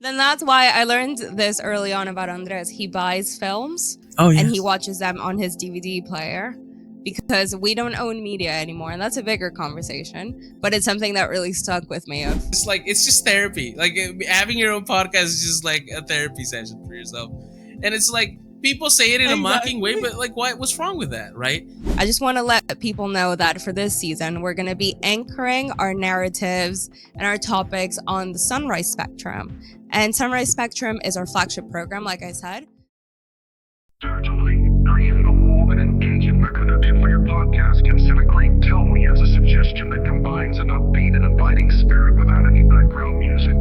Then that's why I learned this early on about Andres. He buys films Oh yeah. and he watches them on his DVD player because we don't own media anymore, and that's a bigger conversation. But it's something that really stuck with me. It's just therapy. Like having your own podcast is just like a therapy session for yourself, and it's like people say it in a mocking way, but like, what's wrong with that, right? I just want to let people know that for this season, we're going to be anchoring our narratives and our topics on the Sunrise Spectrum. And Sunrise Spectrum is our flagship program, like I said. Certainly, creating a warm and engaging introduction for your podcast, consider Great Tell Me as a suggestion that combines an upbeat and inviting spirit without any background music.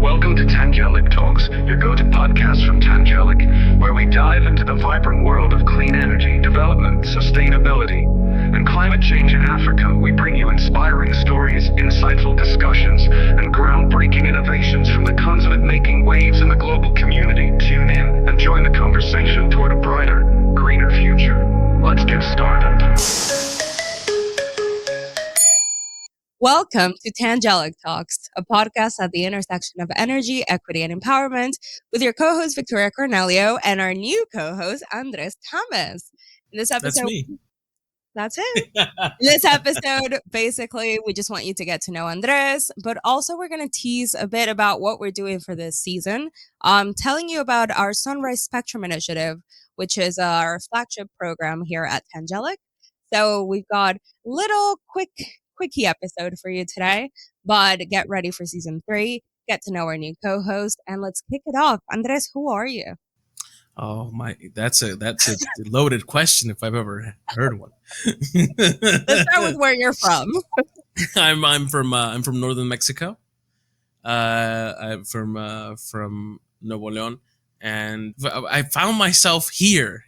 Welcome to Tangelic Talks, your go-to podcast from Tangelic, where we dive into the vibrant world of clean energy, development, sustainability, and climate change in Africa. We bring you inspiring stories, insightful discussions, and groundbreaking innovations from the continent making waves in the global community. Tune in and join the conversation toward a brighter, greener future. Let's get started. Welcome to Tangelic Talks, a podcast at the intersection of energy, equity, and empowerment with your co-host Victoria Cornelio and our new co-host Andres Tamez. In this episode, That's me. That's it. In this episode, basically, we just want you to get to know Andres, but also we're going to tease a bit about what we're doing for this season. Telling you about our Sunrise Spectrum initiative, which is our flagship program here at Tangelic. So we've got little quickie episode for you today, but get ready for season 3, get to know our new co-host, and let's kick it off. Andres, who are you? Oh my, that's a loaded question if I've ever heard one. Let's start with where you're from. I'm from northern Mexico. I'm from Nuevo León, and I found myself here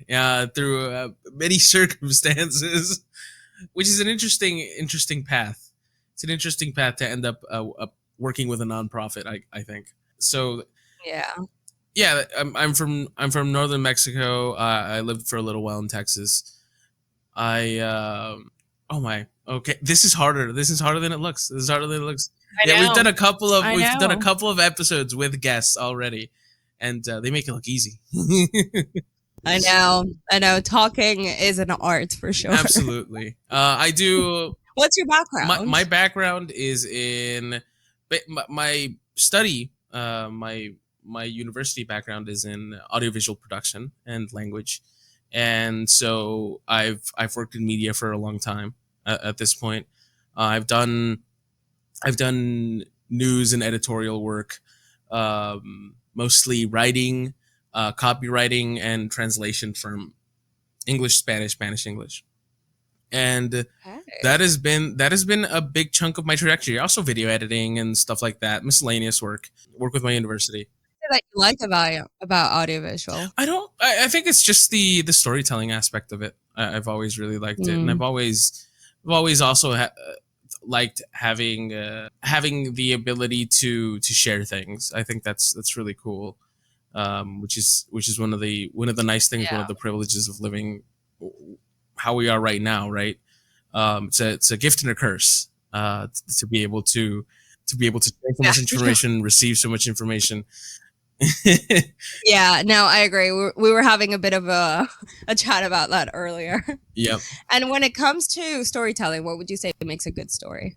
through many circumstances, which is an interesting path. It's an interesting path to end up working with a nonprofit. I think so. Yeah. Yeah, I'm from northern Mexico. I lived for a little while in Texas. Oh my. Okay, this is harder. This is harder than it looks. We've done a couple of episodes with guests already, and they make it look easy. I know. Talking is an art for sure. Absolutely. I do. What's your background? My background is in my study. My university background is in audiovisual production and language, and so I've worked in media for a long time. At this point, I've done news and editorial work, mostly writing, copywriting, and translation from English, Spanish, English, and that has been a big chunk of my trajectory. Also, video editing and stuff like that, miscellaneous work with my university. That you like about audiovisual? I think it's just the storytelling aspect of it. I've always really liked it, and I've always also liked having the ability to share things. I think that's really cool, which is one of the nice things, one of the privileges of living how we are right now. Right, it's a gift and a curse to be able to share so much information, receive so much information. Yeah, no, I agree. We were having a bit of a chat about that earlier. Yep. And when it comes to storytelling, what would you say makes a good story?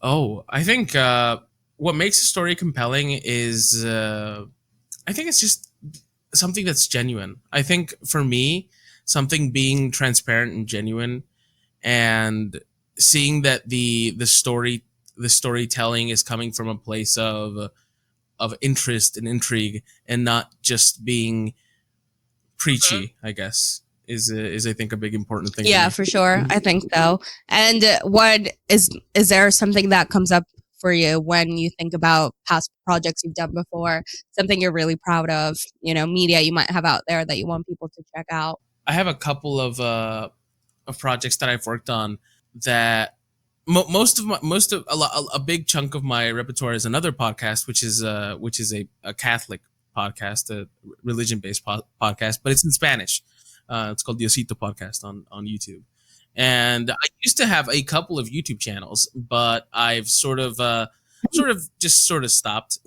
Oh, I think what makes a story compelling is I think it's just something that's genuine. I think for me, something being transparent and genuine, and seeing that the storytelling is coming from a place of interest and intrigue, and not just being preachy, I guess, is I think a big important thing. Yeah, for sure. I think so. And what is there something that comes up for you when you think about past projects you've done before, something you're really proud of, media you might have out there that you want people to check out? I have a couple of projects that I've worked on that a big chunk of my repertoire is another podcast, which is a Catholic podcast, a religion-based podcast, but it's in Spanish. It's called the Osito Podcast on YouTube. And I used to have a couple of YouTube channels, but I've sort of stopped.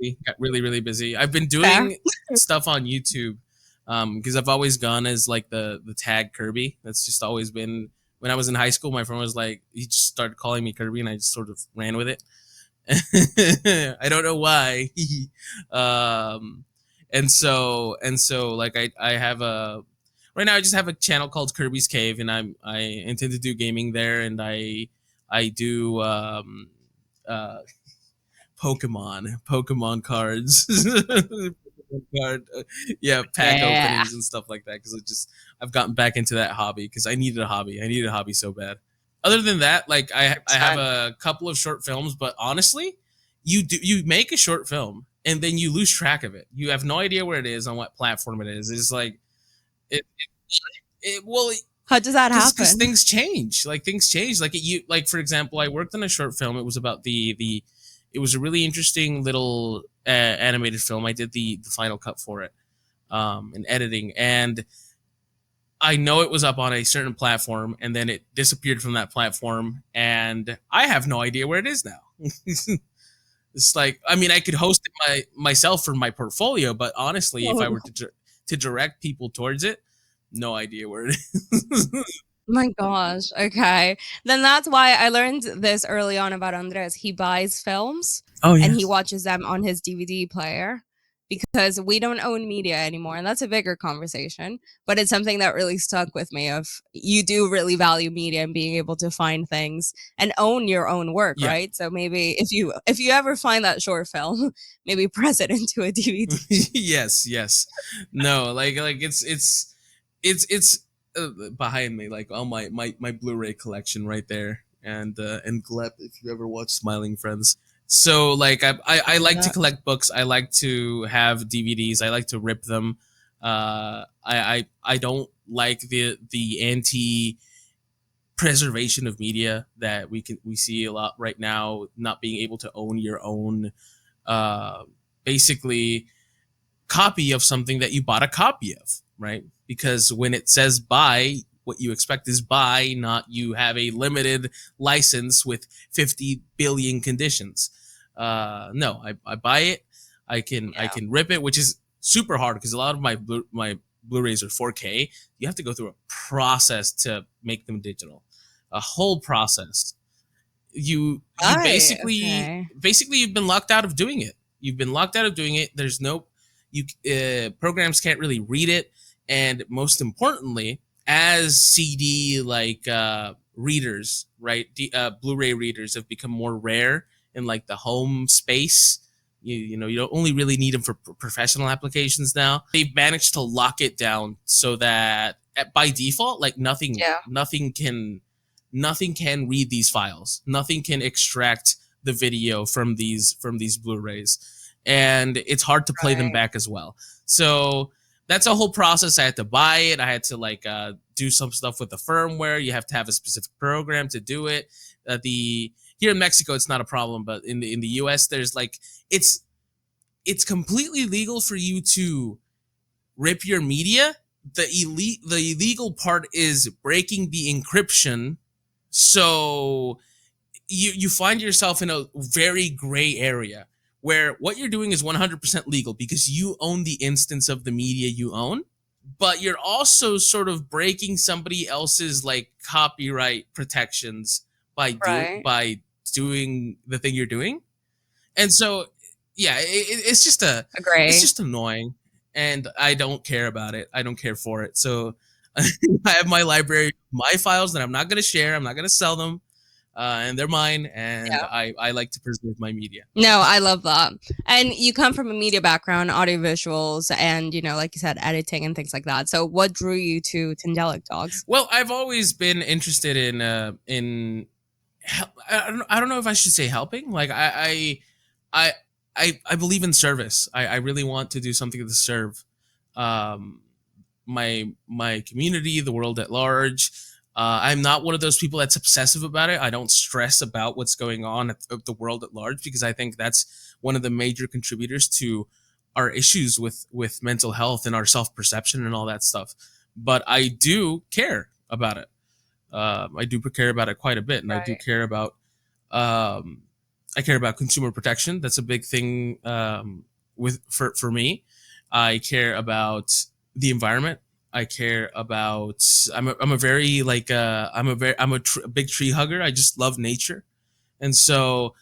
busy. Got really busy. I've been Fair. doing stuff on YouTube because I've always gone as like the tag Kirby. That's just always been when I was in high school. My friend was like, he just started calling me Kirby, and I just sort of ran with it. I don't know why. um, and so like I have a right now I just have a channel called Kirby's Cave, and I intend to do gaming there, and I do uh Pokemon cards. Card, yeah, pack Yeah. openings and stuff like that because I've gotten back into that hobby because I needed a hobby. I needed a hobby so bad. Other than that, like I have a couple of short films, but honestly, you make a short film and then you lose track of it. You have no idea where it is on what platform it is. It's like it well How does that because happen? things change. Like things change. Like for example, I worked on a short film. It was about the it was a really interesting little animated film. I did the final cut for it in editing, and I know it was up on a certain platform, and then it disappeared from that platform, and I have no idea where it is now. It's like, I mean, I could host it myself for my portfolio, but honestly, if I were to direct people towards it, no idea where it is. My gosh. Okay. Then that's why I learned this early on about Andres. He buys films Oh and yeah, he watches them on his DVD player because we don't own media anymore. And that's a bigger conversation. But it's something that really stuck with me of you do really value media and being able to find things and own your own work, yeah. right? So maybe if you ever find that short film, maybe press it into a DVD. Yes. No, like it's behind me, like all my Blu-ray collection right there, and Glep if you ever watch Smiling Friends. So like I like to collect books. I like to have DVDs. I like to rip them. I don't like the anti preservation of media that we see a lot right now. Not being able to own your own, uh, basically copy of something that you bought a copy of, right? Because when it says buy, what you expect is buy, not you have a limited license with 50 billion conditions. No, I buy it. I can rip it, which is super hard because a lot of my Blu-rays are 4K. You have to go through a process to make them digital, a whole process. You basically you've been locked out of doing it. You've been locked out of doing it. There's no you programs can't really read it, and most importantly, as CD like readers, right? Blu-ray readers have become more rare in like the home space. You know you don't only really need them for professional applications now. They've managed to lock it down so that by default, like nothing can read these files. Nothing can extract the video from these Blu-rays, and it's hard to play them back as well. So that's a whole process. I had to buy it. I had to like do some stuff with the firmware. You have to have a specific program to do it. The Here in Mexico, it's not a problem, but in the U.S., there's like it's completely legal for you to rip your media. The illegal part is breaking the encryption. So you find yourself in a very gray area where what you're doing is 100% legal because you own the instance of the media you own, but you're also sort of breaking somebody else's like copyright protections by doing the thing you're doing. And so yeah, it's just annoying, and I don't care about it. I don't care for it. So I have my library, my files that I'm not going to share. I'm not going to sell them. And they're mine, and I like to preserve my media. No, I love that. And you come from a media background, audio visuals, and like you said, editing and things like that. So, what drew you to Tangelic Dogs? Well, I've always been interested in I don't know if I should say helping. Like I believe in service. I really want to do something to serve my community, the world at large. I'm not one of those people that's obsessive about it. I don't stress about what's going on at the world at large because I think that's one of the major contributors to our issues with mental health and our self-perception and all that stuff. But I do care about it. I do care about it quite a bit, and I do care about I care about consumer protection. That's a big thing for me. I care about the environment. I care about. I'm a very like a big tree hugger. I just love nature, and so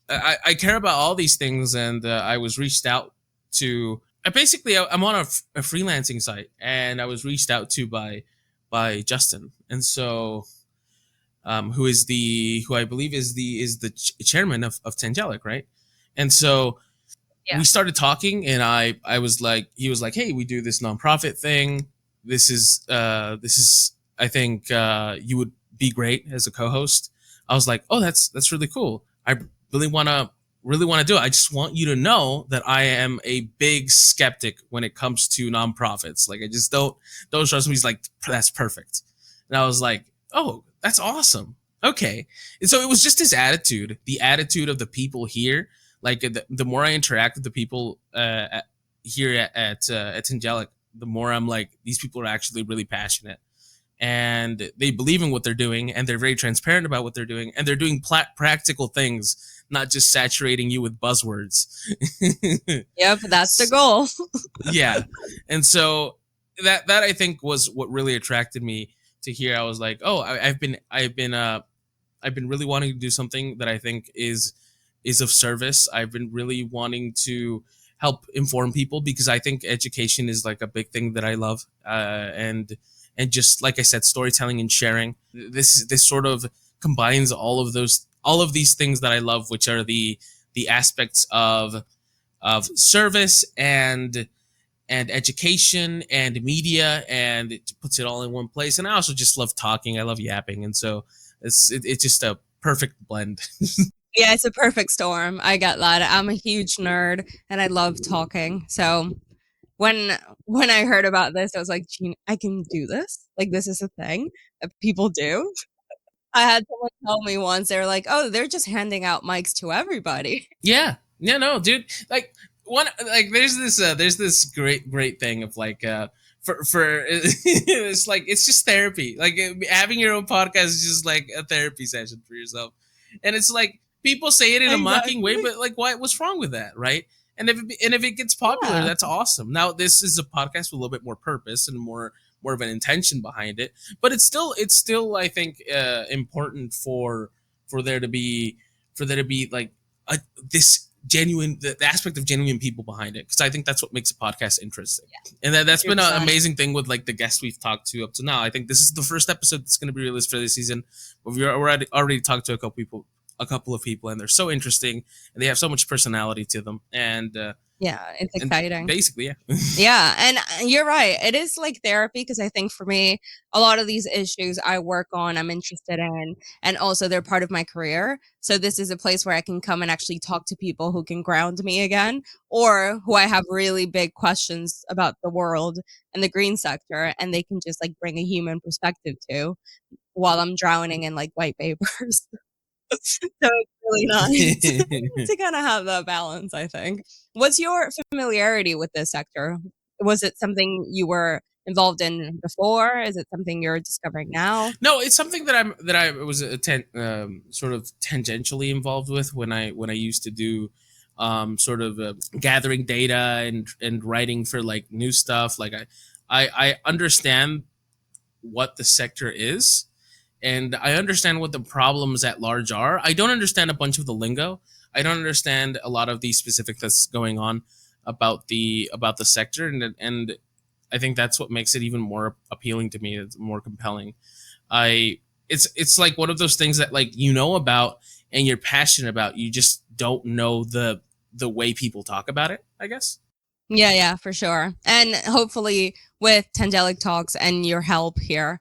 I care about all these things. And I was reached out to. I'm on a freelancing site, and I was reached out to by Justin, and so who I believe is the chairman of Tangelic, right? And so we started talking, and I was like, he was like, hey, we do this nonprofit thing. This is I think you would be great as a co-host. I was like, oh, that's really cool. I really want to do it. I just want you to know that I am a big skeptic when it comes to nonprofits. Like I just don't trust me. He's like, that's perfect. And I was like, oh, that's awesome. Okay. And so it was just his attitude, the attitude of the people here. Like the more I interact with the people here at Tangelic, the more I'm like, these people are actually really passionate, and they believe in what they're doing, and they're very transparent about what they're doing, and they're doing practical things, not just saturating you with buzzwords. Yep, that's the goal. Yeah. And so that I think was what really attracted me to here. I was like, oh, I've been really wanting to do something that I think is of service. I've been really wanting to help inform people, because I think education is like a big thing that I love, and just like I said, storytelling and sharing. This sort of combines all of these things that I love, which are the aspects of service and education and media, and it puts it all in one place. And I also just love talking. I love yapping, and so it's just a perfect blend. Yeah, it's a perfect storm. I get that. I'm a huge nerd and I love talking. So when I heard about this, I was like, Gene, I can do this. Like this is a thing that people do. I had someone tell me once, they were like, oh, they're just handing out mics to everybody. Yeah. Yeah, no, dude. Like there's this great thing of like for it's like it's just therapy. Like having your own podcast is just like a therapy session for yourself. And it's like people say it in a mocking way, but like what's wrong with that, right? And if it gets popular, that's awesome. Now this is a podcast with a little bit more purpose and more of an intention behind it, but it's still I think important for there to be like this genuine the aspect of genuine people behind it, because I think that's what makes a podcast interesting. And that's been an amazing thing with like the guests we've talked to up to now. I think this is the first episode that's going to be released for this season, but we're already talked to a couple of people, and they're so interesting, and they have so much personality to them, and yeah, it's exciting. Basically, yeah. Yeah, and you're right. It is like therapy, because I think for me, a lot of these issues I work on, I'm interested in, and also they're part of my career. So this is a place where I can come and actually talk to people who can ground me again, or who I have really big questions about the world and the green sector, and they can just like bring a human perspective to, while I'm drowning in like white papers. So it's really nice to kind of have that balance, I think. What's your familiarity with this sector? Was it something you were involved in before? Is it something you're discovering now? No, it's something that I was sort of tangentially involved with when I used to do sort of gathering data and writing for like new stuff. Like I understand what the sector is, and I understand what the problems at large are. I don't understand a bunch of the lingo. I don't understand a lot of the specifics that's going on about the sector, and I think that's what makes it even more appealing to me. It's more compelling. It's like one of those things that like you know about and you're passionate about. You just don't know the way people talk about it, I guess. Yeah, for sure. And hopefully with Tangelic Talks and your help here,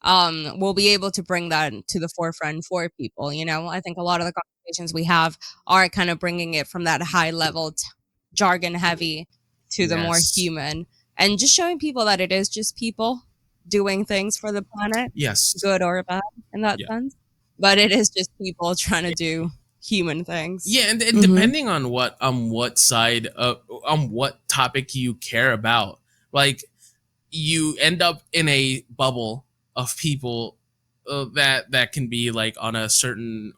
we'll be able to bring that to the forefront for people. You know, I think a lot of the conversations we have are kind of bringing it from that high level jargon heavy to the more human, and just showing people that it is just people doing things for the planet, good or bad in that sense. But it is just people trying to do human things. Yeah, and depending on what side on what topic you care about, like you end up in a bubble of people that can be like on a certain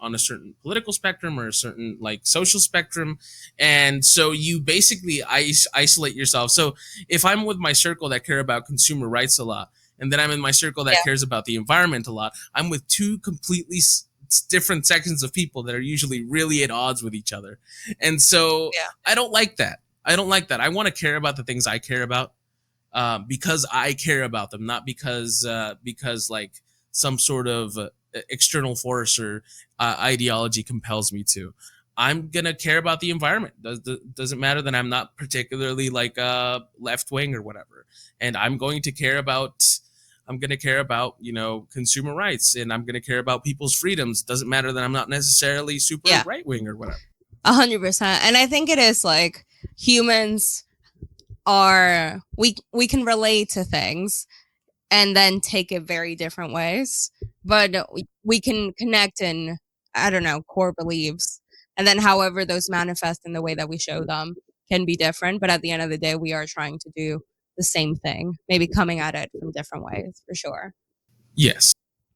political spectrum or a certain like social spectrum, and so you basically isolate yourself. So if I'm with my circle that care about consumer rights a lot, and then I'm in my circle that cares about the environment a lot, I'm with two completely different sections of people that are usually really at odds with each other, and so I don't like that. I want to care about the things I care about, because I care about them, not because like some sort of external force or ideology compels me to. I'm gonna care about the environment. Doesn't matter that I'm not particularly like left wing or whatever, and I'm going to care about. I'm going to care about, consumer rights, and I'm going to care about people's freedoms. Doesn't matter that I'm not necessarily super right wing or whatever. 100%. And I think it is like humans are, we can relate to things and then take it very different ways, but we can connect in, I don't know, core beliefs. And then however those manifest in the way that we show them can be different. But at the end of the day, we are trying to do the same thing, maybe coming at it from different ways, for sure. Yes.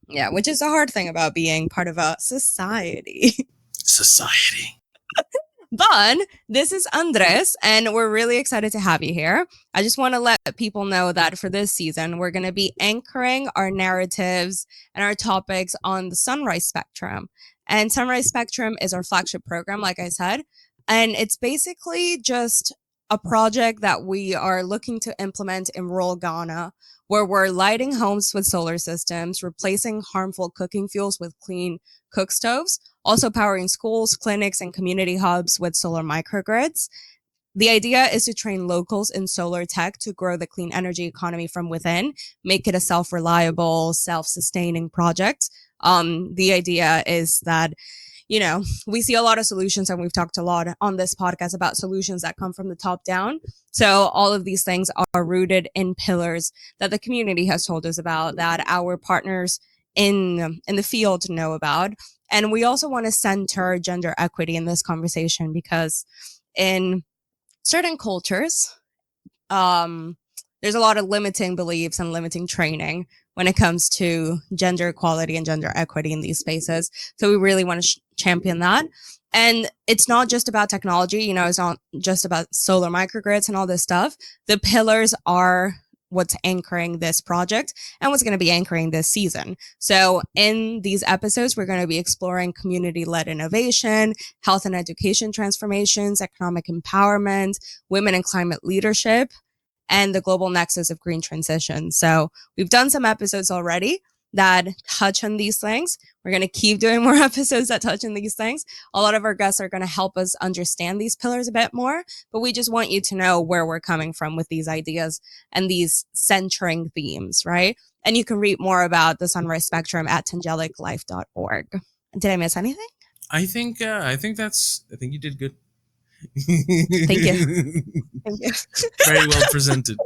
Yeah, which is a hard thing about being part of a society. But this is Andres, and we're really excited to have you here. I just want to let people know that for this season, we're going to be anchoring our narratives and our topics on the Sunrise Spectrum. And Sunrise Spectrum is our flagship program, like I said. And it's basically just a project that we are looking to implement in rural Ghana, where we're lighting homes with solar systems, replacing harmful cooking fuels with clean cook stoves, also powering schools, clinics, and community hubs with solar microgrids. The idea is to train locals in solar tech to grow the clean energy economy from within, make it a self-reliable, self-sustaining project. The idea is that, we see a lot of solutions, and we've talked a lot on this podcast about solutions that come from the top down. So all of these things are rooted in pillars that the community has told us about, that our partners in the field know about. And we also want to center gender equity in this conversation, because in certain cultures, there's a lot of limiting beliefs and limiting training when it comes to gender equality and gender equity in these spaces. So we really want to champion that. And it's not just about technology, it's not just about solar microgrids and all this stuff. The pillars are what's anchoring this project and what's going to be anchoring this season. So in these episodes, we're going to be exploring community-led innovation, health and education transformations, economic empowerment, women and climate leadership, and the global nexus of green transition. So we've done some episodes already that touch on these things. We're going to keep doing more episodes that touch on these things. A lot of our guests are going to help us understand these pillars a bit more, but we just want you to know where we're coming from with these ideas and these centering themes, right? And you can read more about the Sunrise Spectrum at tangeliclife.org. Did I miss anything? I think you did good. Thank you. Thank you. Very well presented.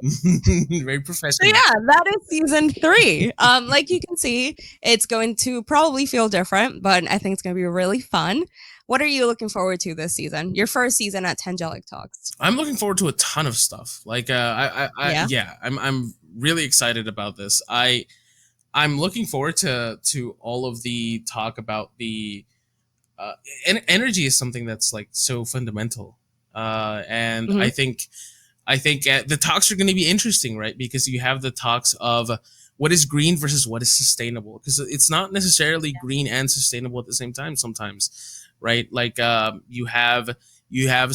Very professional. So yeah, that is season 3. Like you can see, it's going to probably feel different, but I think it's going to be really fun. What are you looking forward to this season? Your first season at Tangelic Talks. I'm looking forward to a ton of stuff. Like, I'm really excited about this. I'm looking forward to all of the talk about the energy is something that's like so fundamental, and I think the talks are going to be interesting, right? Because you have the talks of what is green versus what is sustainable, because it's not necessarily green and sustainable at the same time sometimes, right? Like you have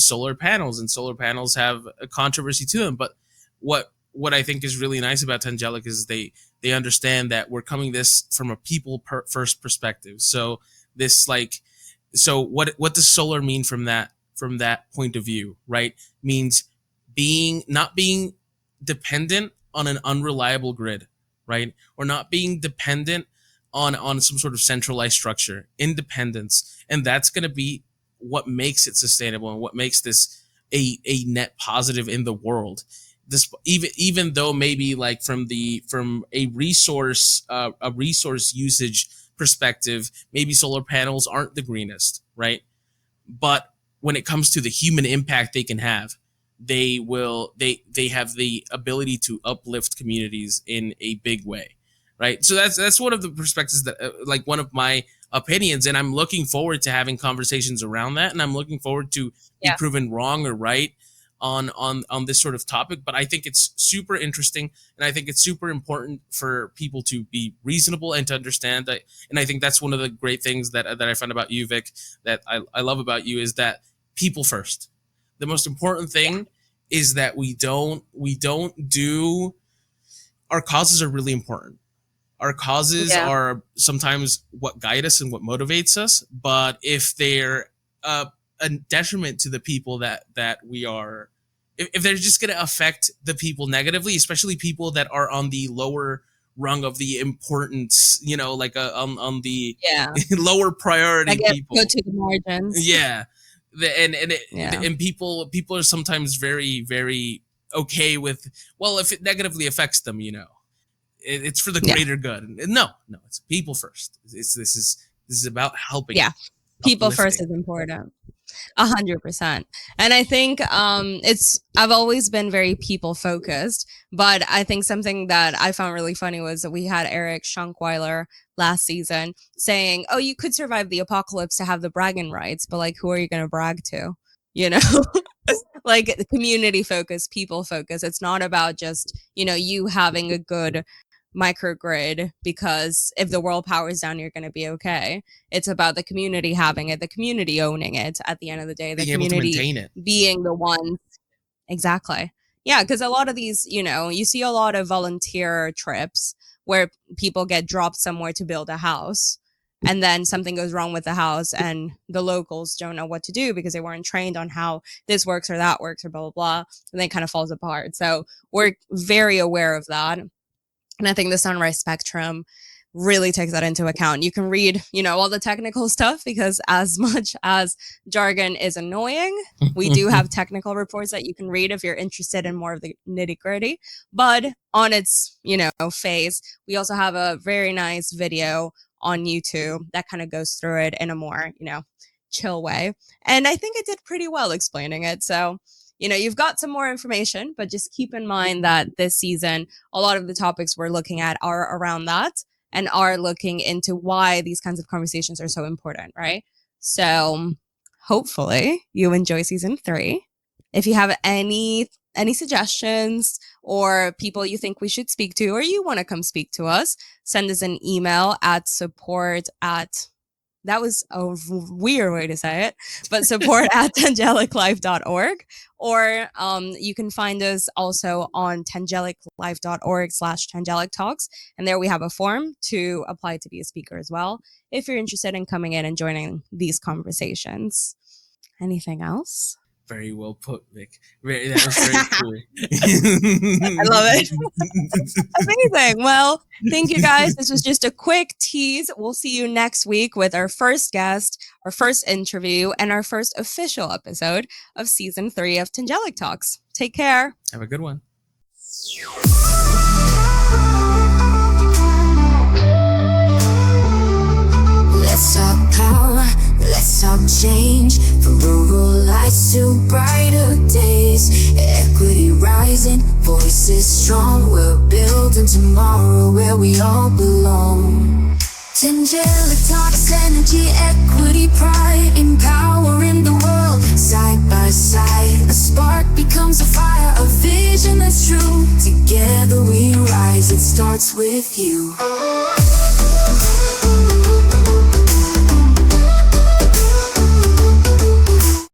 solar panels, and solar panels have a controversy to them, but what I think is really nice about Tangelic is they understand that we're coming this from a people first perspective. So this like. So what does solar mean from that point of view, right? Means not being dependent on an unreliable grid, right? Or not being dependent on some sort of centralized structure, independence. And that's going to be what makes it sustainable and what makes this a net positive in the world. This even though maybe like from a resource usage perspective, maybe solar panels aren't the greenest, right? But when it comes to the human impact they can have, they have the ability to uplift communities in a big way. right? So that's one of the perspectives that like one of my opinions, and I'm looking forward to having conversations around that, and I'm looking forward to be Yeah. proven wrong or right on this sort of topic. But I think it's super interesting, and I think it's super important for people to be reasonable and to understand that. And I think that's one of the great things that I find about you, Vic, that I love about you, is that people first. The most important thing is that we don't do, our causes are really important. Our causes are sometimes what guide us and what motivates us, but if they're a detriment to the people that we are, if they're just going to affect the people negatively, especially people that are on the lower rung of the importance, you know, like on the lower priority people, go to the margins. Yeah. And people are sometimes very, very okay with, well, if it negatively affects them, you know, it's for the greater good. No, it's people first. This is about helping. Yeah, people first is important. 100%. And I think I've always been very people focused, but I think something that I found really funny was that we had Eric Schunkweiler last season saying, oh, you could survive the apocalypse to have the bragging rights, but like, who are you going to brag to? You know, like community focus, people focus. It's not about just, you know, you having a good microgrid, because if the world powers down, you're going to be okay. It's about the community having it, the community owning it at the end of the day, the community being the ones. Exactly. Yeah, because a lot of these, you know, you see a lot of volunteer trips where people get dropped somewhere to build a house, and then something goes wrong with the house and the locals don't know what to do because they weren't trained on how this works or that works or blah, blah, blah. And then it kind of falls apart. So we're very aware of that. And I think the Sunrise Spectrum really takes that into account. You can read, you know, all the technical stuff, because as much as jargon is annoying, we do have technical reports that you can read if you're interested in more of the nitty gritty. But on its, you know, face, we also have a very nice video on YouTube that kind of goes through it in a more, you know, chill way. And I think it did pretty well explaining it. So, you know, you've got some more information, but just keep in mind that this season, a lot of the topics we're looking at are around that and are looking into why these kinds of conversations are so important, right? So hopefully you enjoy season 3. If you have any suggestions or people you think we should speak to, or you want to come speak to us, send us an email at support@, that was a weird way to say it, but support at tangeliclife.org. Or you can find us also on tangeliclife.org/Tangelic Talks. And there we have a form to apply to be a speaker as well, if you're interested in coming in and joining these conversations. Anything else? Very well put, Vic. That was very cool. I love it. Amazing. Well, thank you guys. This was just a quick tease. We'll see you next week with our first guest, our first interview, and our first official episode of season 3 of Tangelic Talks. Take care. Have a good one. Let's talk power, let's talk change. From rural lights to brighter days. Equity rising, voices strong. We're building tomorrow where we all belong. Tangelic Talks, energy, equity, pride. Empowering the world, side by side. A spark becomes a fire, a vision that's true. Together we rise, it starts with you.